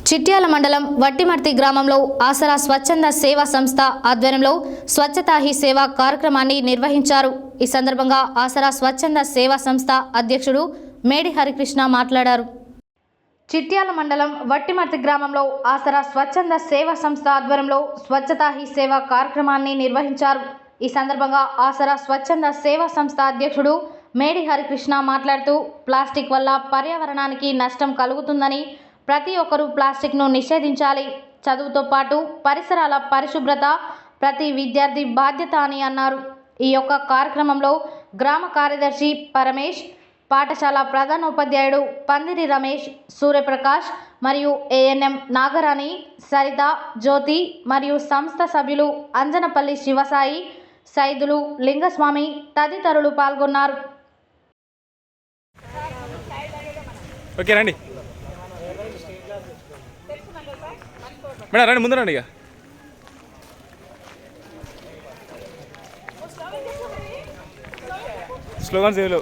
చిట్యాల మండలం వట్టిమర్తి గ్రామంలో ఆసరా స్వచ్ఛంద సేవా సంస్థ ఆధ్వర్యంలో స్వచ్ఛతా హీ సేవ కార్యక్రమాన్ని నిర్వహించారు। ఈ సందర్భంగా ఆసరా స్వచ్ఛంద సేవా సంస్థ అధ్యక్షుడు మేడి హరికృష్ణ మాట్లాడారు। చిట్యాల మండలం వట్టిమర్తి గ్రామంలో ఆసరా స్వచ్ఛంద సేవా సంస్థ ఆధ్వర్యంలో స్వచ్ఛతా హీ సేవ కార్యక్రమాన్ని నిర్వహించారు। ఈ సందర్భంగా ఆసరా స్వచ్ఛంద సేవా సంస్థ అధ్యక్షుడు మేడి హరికృష్ణ మాట్లాడుతూ ప్లాస్టిక్ వల్ల పర్యావరణానికి నష్టం కలుగుతుందని ప్రతి ఒక్కరూ ప్లాస్టిక్ను నిషేధించాలి, చదువుతో పాటు పరిసరాల పరిశుభ్రత ప్రతి విద్యార్థి బాధ్యత అని అన్నారు। ఈ యొక్క కార్యక్రమంలో గ్రామ కార్యదర్శి పరమేష్, పాఠశాల ప్రధానోపాధ్యాయుడు పందిరి రమేష్, సూర్యప్రకాష్ మరియు ఏఎన్ఎం నాగరాణి, సరిత, జ్యోతి మరియు సంస్థ సభ్యులు అంజనపల్లి శివసాయి, సైదులు, లింగస్వామి తదితరులు పాల్గొన్నారు। ఓకే రండి మేడం, రండి ముందు రండి। ఇక స్లోగన్స్ ఏలో